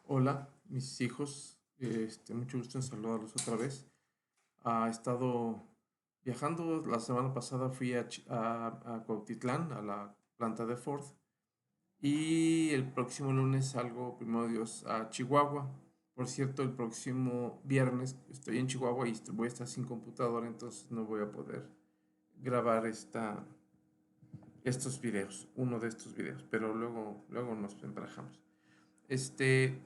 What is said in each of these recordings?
Hola, mis hijos. Mucho gusto en saludarlos otra vez. He estado viajando. La semana pasada fui a Cuautitlán, a la planta de Ford. Y el próximo lunes salgo, primero Dios, a Chihuahua. Por cierto, el próximo viernes estoy en Chihuahua y voy a estar sin computadora, entonces no voy a poder grabar estos videos, uno de estos videos, pero luego nos emparejamos. Este,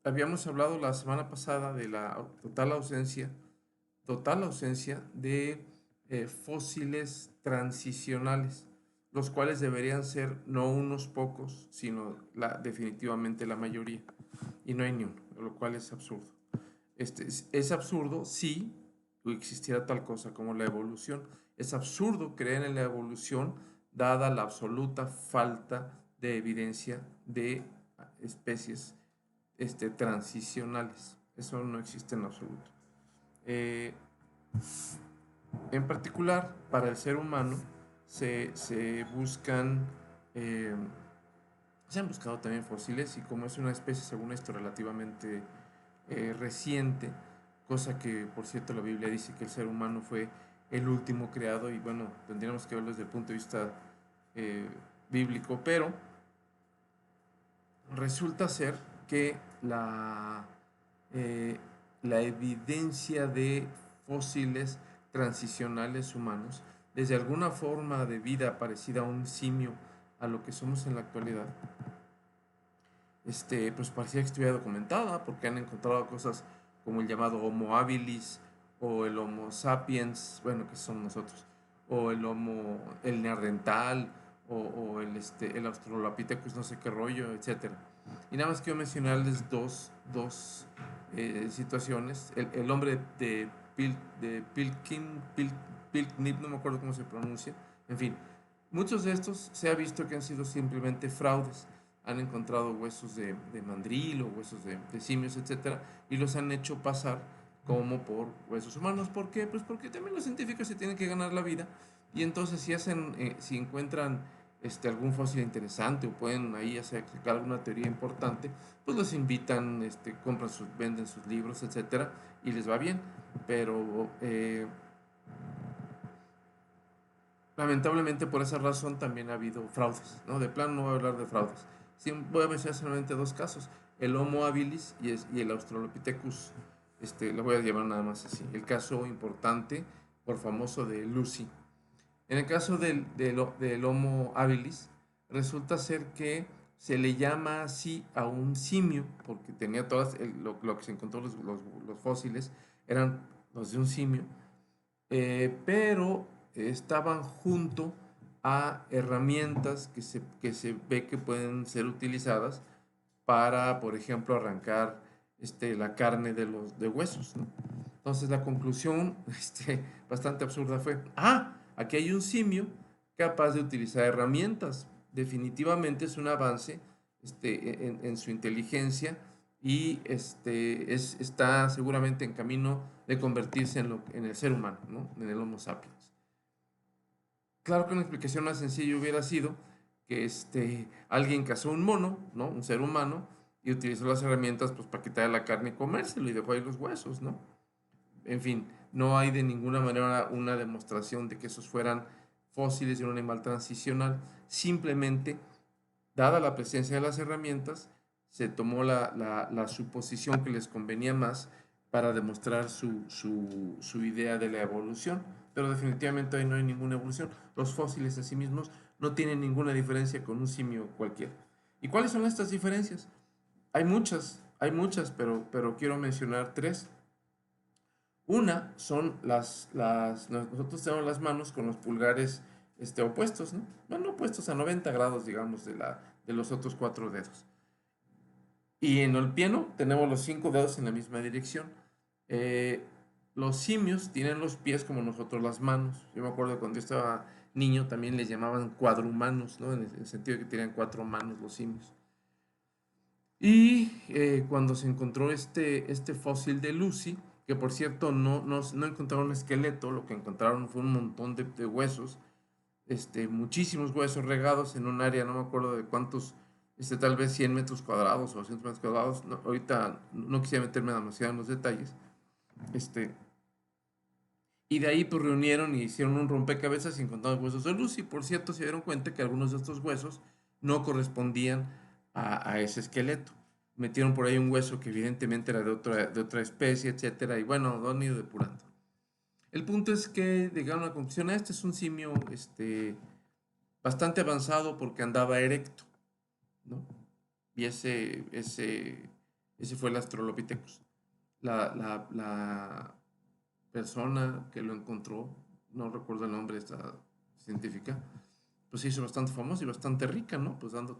Habíamos hablado la semana pasada de la total ausencia de fósiles transicionales, los cuales deberían ser no unos pocos, sino definitivamente la mayoría. Y no hay ni uno, lo cual es absurdo. Es absurdo si existiera tal cosa como la evolución. Es absurdo creer en la evolución dada la absoluta falta de evidencia de especies transicionales. Eso no existe en absoluto. Eh, en particular, para el ser humano se buscan, eh, se han buscado también fósiles y como es una especie, según esto, relativamente reciente, cosa que, por cierto, la Biblia dice que el ser humano fue el último creado y bueno, tendríamos que verlo desde el punto de vista eh, bíblico, pero resulta ser que eh, la evidencia de fósiles transicionales humanos, desde alguna forma de vida parecida a un simio a lo que somos en la actualidad, pues parecía que estuviera documentada, porque han encontrado cosas como el llamado Homo habilis o el Homo sapiens, bueno, que son nosotros, o el neandertal, o el Australopithecus, no sé qué rollo, etcétera. Y nada más quiero mencionarles dos situaciones. El hombre de Pilknip, no me acuerdo cómo se pronuncia. En fin, muchos de estos se ha visto que han sido simplemente fraudes. Han encontrado huesos de mandril o huesos de simios, etcétera, y los han hecho pasar como por huesos humanos. ¿Por qué? Pues porque también los científicos se tienen que ganar la vida y entonces si encuentran algún fósil interesante o pueden ahí hacer alguna teoría importante, pues los invitan, venden sus libros, etcétera, y les va bien. Pero lamentablemente por esa razón también ha habido fraudes, ¿no? De plano no voy a hablar de fraudes. Sí, voy a mencionar solamente dos casos, el Homo habilis y el Australopithecus, lo voy a llamar nada más así. El caso importante, por famoso, de Lucy. En el caso del Homo habilis, resulta ser que se le llama así a un simio, porque tenía lo que se encontró, los fósiles, eran los de un simio, pero estaban junto a herramientas que se ve que pueden ser utilizadas para, por ejemplo, arrancar la carne de huesos, ¿no? Entonces la conclusión bastante absurda fue, aquí hay un simio capaz de utilizar herramientas. Definitivamente es un avance en su inteligencia y está seguramente en camino de convertirse en el ser humano, ¿no? En el Homo sapiens. Claro que una explicación más sencilla hubiera sido que alguien cazó un mono, ¿no? Un ser humano, y utilizó las herramientas pues, para quitarle la carne y comérselo y dejó ahí los huesos, ¿no? En fin, no hay de ninguna manera una demostración de que esos fueran fósiles de un animal transicional. Simplemente, dada la presencia de las herramientas, se tomó la suposición que les convenía más para demostrar su idea de la evolución. Pero definitivamente ahí no hay ninguna evolución. Los fósiles en sí mismos no tienen ninguna diferencia con un simio cualquiera. ¿Y cuáles son estas diferencias? Hay muchas, pero quiero mencionar tres. Una son nosotros tenemos las manos con los pulgares opuestos, ¿no? Bueno, opuestos a 90 grados, digamos, de los otros cuatro dedos. Y en el piano tenemos los cinco dedos en la misma dirección. Eh, los simios tienen los pies como nosotros las manos. Yo me acuerdo cuando yo estaba niño también les llamaban cuadrumanos, ¿no? En el sentido de que tenían cuatro manos los simios. Y cuando se encontró este fósil de Lucy, que por cierto no encontraron un esqueleto, lo que encontraron fue un montón de huesos, muchísimos huesos regados en un área, no me acuerdo de cuántos tal vez 100 metros cuadrados o 200 metros cuadrados. No, ahorita no quisiera meterme demasiado en los detalles. Este, y de ahí pues reunieron y hicieron un rompecabezas y encontraron huesos de Lucy. Por cierto, se dieron cuenta que algunos de estos huesos no correspondían a ese esqueleto. Metieron por ahí un hueso que evidentemente era de otra especie, etcétera. Y bueno, lo han ido depurando. El punto es que llegaron a la conclusión, este es un simio bastante avanzado porque andaba erecto, ¿no? Y ese fue el Australopithecus. La persona que lo encontró, no recuerdo el nombre de esta científica, pues se hizo bastante famosa y bastante rica, ¿no? Pues dando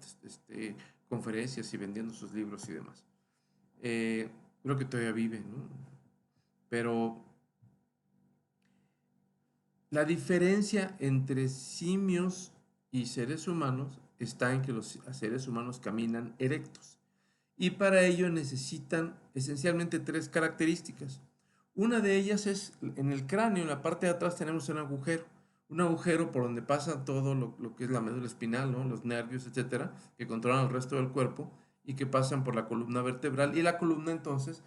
conferencias y vendiendo sus libros y demás. Creo que todavía vive, ¿no? Pero la diferencia entre simios y seres humanos está en que los seres humanos caminan erectos y para ello necesitan esencialmente tres características. Una de ellas es en el cráneo, en la parte de atrás tenemos un agujero por donde pasa todo lo que es la médula espinal, ¿no? Los nervios, etcétera, que controlan el resto del cuerpo y que pasan por la columna vertebral. Y la columna entonces,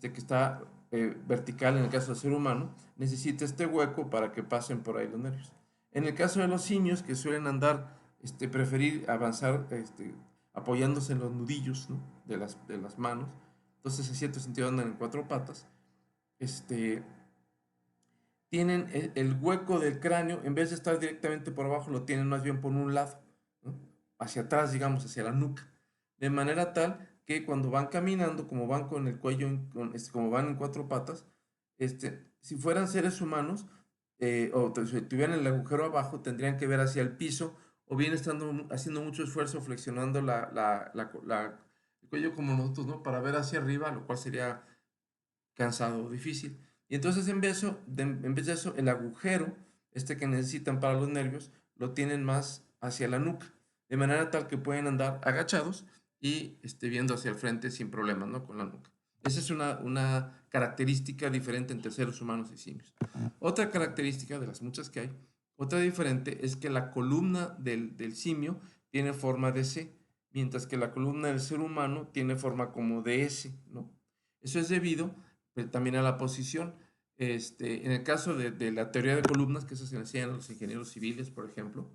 que está vertical en el caso del ser humano, necesita este hueco para que pasen por ahí los nervios. En el caso de los simios, que suelen andar, preferir avanzar apoyándose en los nudillos, ¿no? de las manos, entonces en cierto sentido andan en cuatro patas, tienen el hueco del cráneo, en vez de estar directamente por abajo, lo tienen más bien por un lado, ¿no? Hacia atrás, digamos, hacia la nuca, de manera tal que cuando van caminando, como van con el cuello, como van en cuatro patas, si fueran seres humanos, o si tuvieran el agujero abajo, tendrían que ver hacia el piso, o bien estando haciendo mucho esfuerzo, flexionando el cuello como nosotros, ¿no? Para ver hacia arriba, lo cual sería cansado o difícil. Y entonces en vez de eso, el agujero, que necesitan para los nervios, lo tienen más hacia la nuca, de manera tal que pueden andar agachados y viendo hacia el frente sin problemas, ¿no? Con la nuca. Esa es una característica diferente entre seres humanos y simios. Otra característica de las muchas que hay, otra diferente es que la columna del simio tiene forma de C, mientras que la columna del ser humano tiene forma como de S, ¿no? Eso es debido también a la posición. En el caso de la teoría de columnas, que eso se le enseñan a los ingenieros civiles, por ejemplo,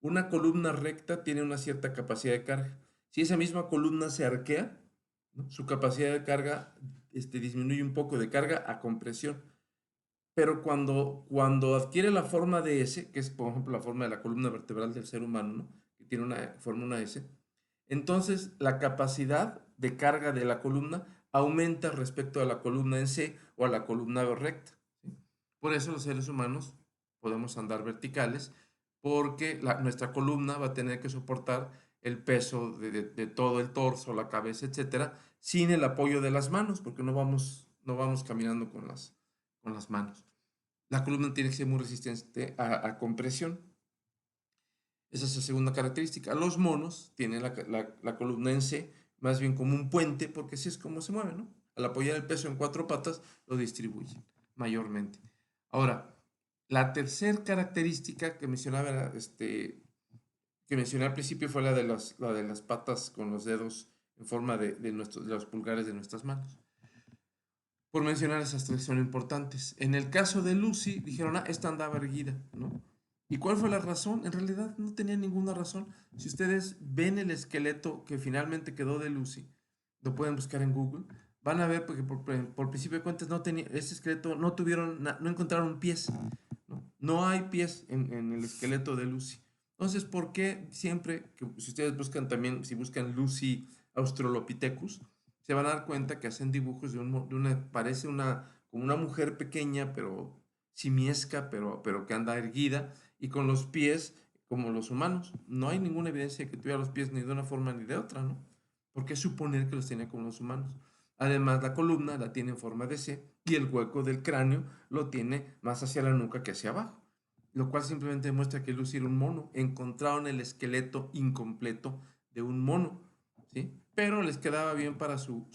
una columna recta tiene una cierta capacidad de carga. Si esa misma columna se arquea, ¿no? Su capacidad de carga disminuye un poco de carga a compresión. Pero cuando adquiere la forma de S, que es por ejemplo la forma de la columna vertebral del ser humano, ¿no? Que tiene forma una S, entonces la capacidad de carga de la columna aumenta respecto a la columna en C o a la columna recta, ¿sí? Por eso los seres humanos podemos andar verticales, porque nuestra columna va a tener que soportar el peso de todo el torso, la cabeza, etcétera, sin el apoyo de las manos, porque no vamos caminando con las manos. La columna tiene que ser muy resistente a compresión. Esa es la segunda característica. Los monos tienen la columna en C, más bien como un puente, porque así es como se mueven, ¿no? Al apoyar el peso en cuatro patas, lo distribuyen mayormente. Ahora, la tercera característica que mencionaba, que mencioné al principio fue la de las patas con los dedos en forma de los pulgares de nuestras manos. Por mencionar esas tres son importantes. En el caso de Lucy, dijeron, esta andaba erguida, ¿no? ¿Y cuál fue la razón? En realidad no tenía ninguna razón. Si ustedes ven el esqueleto que finalmente quedó de Lucy, lo pueden buscar en Google, van a ver porque por principio de cuentas ese esqueleto no encontraron pies, ¿no? No hay pies en el esqueleto de Lucy. Entonces, ¿por qué siempre, si ustedes buscan también, si buscan Lucy Australopithecus, se van a dar cuenta que hacen dibujos parece como una mujer pequeña, pero simiesca, pero que anda erguida y con los pies como los humanos? No hay ninguna evidencia de que tuviera los pies ni de una forma ni de otra, ¿no? ¿Por qué suponer que los tenía como los humanos? Además, la columna la tiene en forma de C y el hueco del cráneo lo tiene más hacia la nuca que hacia abajo, lo cual simplemente demuestra que Lucy era un mono. Encontraron el esqueleto incompleto de un mono, ¿sí? Pero les quedaba bien para su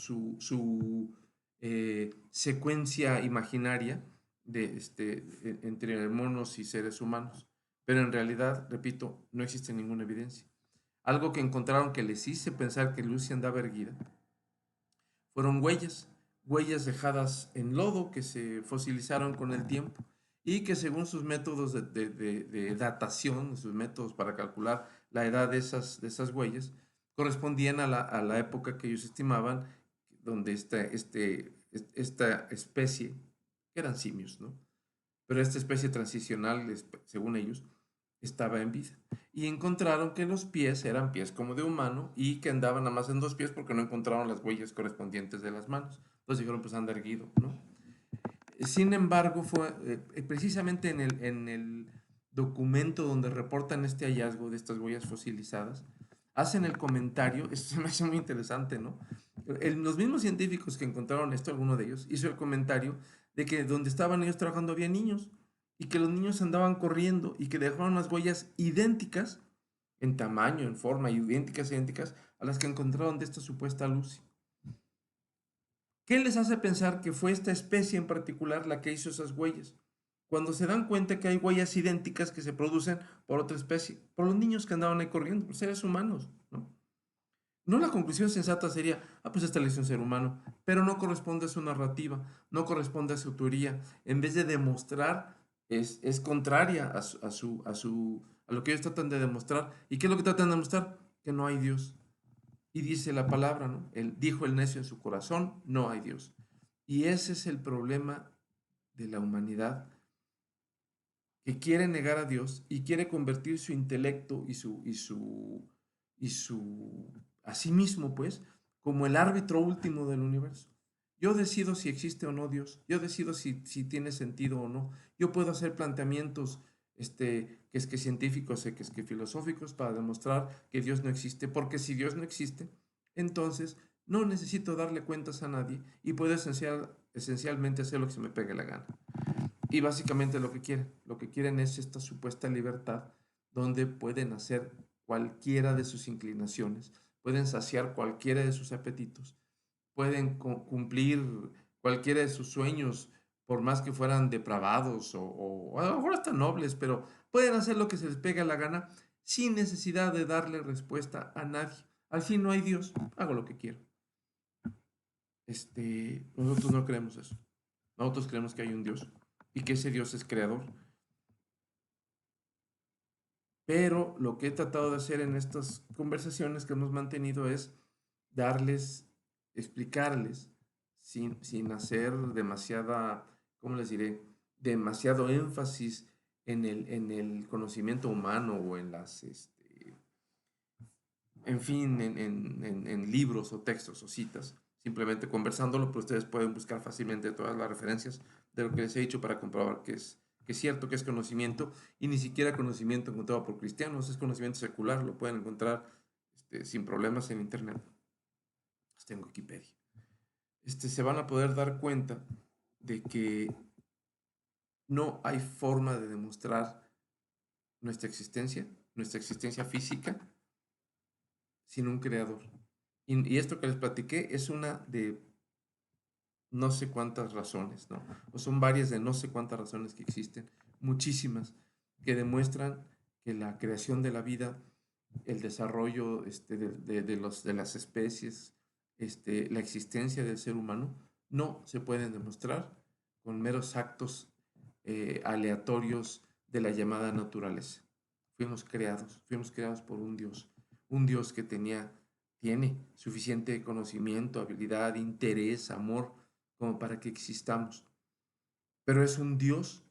secuencia imaginaria entre monos y seres humanos. Pero en realidad, repito, no existe ninguna evidencia. Algo que encontraron que les hizo pensar que Lucy andaba erguida fueron huellas dejadas en lodo que se fosilizaron con el tiempo y que según sus métodos de datación, sus métodos para calcular la edad de esas huellas, correspondían a la época que ellos estimaban donde esta especie, que eran simios, ¿no? Pero esta especie transicional, según ellos, estaba en vida. Y encontraron que los pies eran pies como de humano y que andaban nada más en dos pies porque no encontraron las huellas correspondientes de las manos. Entonces dijeron, pues anda erguido, ¿no? Sin embargo, fue precisamente en el documento donde reportan este hallazgo de estas huellas fosilizadas, hacen el comentario, esto se me hace muy interesante, ¿no? Los mismos científicos que encontraron esto, alguno de ellos, hizo el comentario de que donde estaban ellos trabajando había niños y que los niños andaban corriendo y que dejaron las huellas idénticas en tamaño, en forma, idénticas a las que encontraron de esta supuesta Lucy. ¿Qué les hace pensar que fue esta especie en particular la que hizo esas huellas? Cuando se dan cuenta que hay huellas idénticas que se producen por otra especie, por los niños que andaban ahí corriendo, por seres humanos, ¿no? No, la conclusión sensata sería, pues esta le hizo un ser humano, pero no corresponde a su narrativa, no corresponde a su teoría. En vez de demostrar, es contraria a lo que ellos tratan de demostrar. ¿Y qué es lo que tratan de demostrar? Que no hay Dios. Y dice la palabra, ¿no? Dijo el necio en su corazón, no hay Dios. Y ese es el problema de la humanidad, que quiere negar a Dios y quiere convertir su intelecto a sí mismo, pues, como el árbitro último del universo. Yo decido si existe o no Dios. Yo decido si tiene sentido o no. Yo puedo hacer planteamientos que es que científicos, que es que filosóficos, para demostrar que Dios no existe, porque si Dios no existe, entonces no necesito darle cuentas a nadie y puedo esencialmente hacer lo que se me pegue la gana. Y básicamente lo que quieren es esta supuesta libertad donde pueden hacer cualquiera de sus inclinaciones, pueden saciar cualquiera de sus apetitos, pueden cumplir cualquiera de sus sueños, por más que fueran depravados o a lo mejor hasta nobles, pero pueden hacer lo que se les pega la gana sin necesidad de darle respuesta a nadie. Al fin no hay Dios, hago lo que quiero. Nosotros no creemos eso. Nosotros creemos que hay un Dios y que ese Dios es creador. Pero lo que he tratado de hacer en estas conversaciones que hemos mantenido es darles, explicarles, sin hacer demasiada, ¿cómo les diré? Demasiado énfasis en el conocimiento humano o en las, en fin, en libros o textos o citas. Simplemente conversándolo, pues ustedes pueden buscar fácilmente todas las referencias de lo que les he dicho para comprobar que es cierto, que es conocimiento, y ni siquiera conocimiento encontrado por cristianos, es conocimiento secular, lo pueden encontrar sin problemas en internet. Está en Wikipedia. Se van a poder dar cuenta de que no hay forma de demostrar nuestra existencia física, sin un creador. Y esto que les platiqué es una de no sé cuántas razones, ¿no? O son varias de no sé cuántas razones que existen, muchísimas, que demuestran que la creación de la vida, el desarrollo de las especies, la existencia del ser humano, no se pueden demostrar con meros actos aleatorios de la llamada naturaleza. Fuimos creados por un Dios que tiene suficiente conocimiento, habilidad, interés, amor, como para que existamos. Pero es un Dios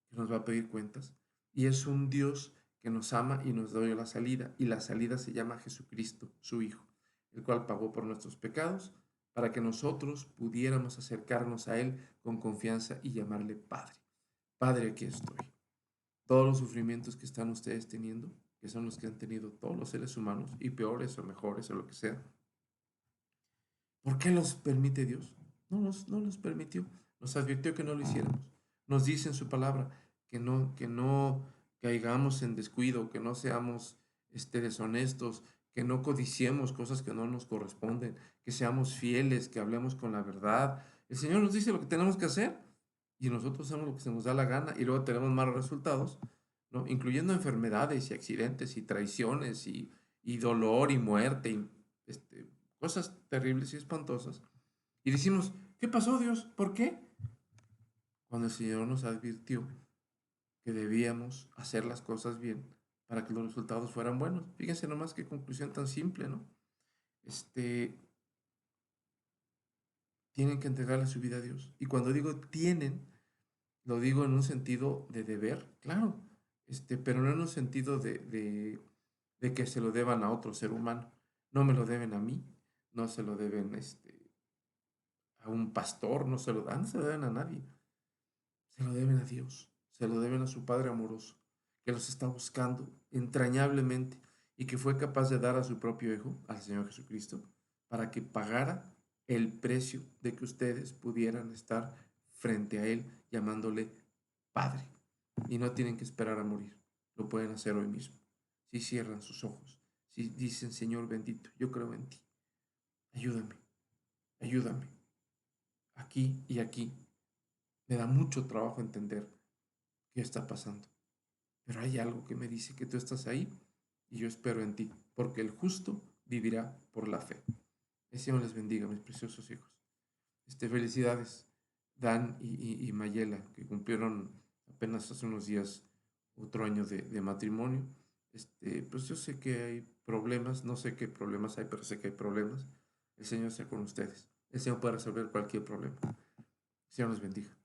que nos va a pedir cuentas y es un Dios que nos ama y nos da la salida, y la salida se llama Jesucristo, su Hijo, el cual pagó por nuestros pecados para que nosotros pudiéramos acercarnos a Él con confianza y llamarle Padre. Padre, aquí estoy. Todos los sufrimientos que están ustedes teniendo, que son los que han tenido todos los seres humanos, y peores o mejores o lo que sea, ¿por qué los permite Dios? No los permitió. Nos advirtió que no lo hiciéramos. Nos dice en su palabra que no caigamos en descuido, que no seamos deshonestos, que no codiciemos cosas que no nos corresponden, que seamos fieles, que hablemos con la verdad. El Señor nos dice lo que tenemos que hacer y nosotros hacemos lo que se nos da la gana y luego tenemos malos resultados, ¿no? Incluyendo enfermedades y accidentes y traiciones y dolor y muerte y cosas terribles y espantosas. Y decimos, ¿qué pasó, Dios? ¿Por qué? Cuando el Señor nos advirtió que debíamos hacer las cosas bien para que los resultados fueran buenos. Fíjense nomás qué conclusión tan simple, ¿no? Este, Tienen que entregarle su vida a Dios. Y cuando digo tienen, lo digo en un sentido de deber, claro, pero no en un sentido de que se lo deban a otro ser humano. No me lo deben a mí, no se lo deben a un pastor, no se lo deben a nadie. Se lo deben a Dios, se lo deben a su Padre amoroso, que los está buscando entrañablemente y que fue capaz de dar a su propio Hijo, al Señor Jesucristo, para que pagara el precio de que ustedes pudieran estar frente a Él llamándole Padre. Y no tienen que esperar a morir, lo pueden hacer hoy mismo. Si cierran sus ojos, si dicen, Señor bendito, yo creo en ti, ayúdame, ayúdame, aquí y aquí. Me da mucho trabajo entender qué está pasando. Pero hay algo que me dice que tú estás ahí y yo espero en ti, porque el justo vivirá por la fe. El Señor les bendiga, mis preciosos hijos. Felicidades, Dan y Mayela, que cumplieron apenas hace unos días otro año de matrimonio. Pues yo sé que hay problemas, no sé qué problemas hay, pero sé que hay problemas. El Señor está con ustedes. El Señor puede resolver cualquier problema. El Señor les bendiga.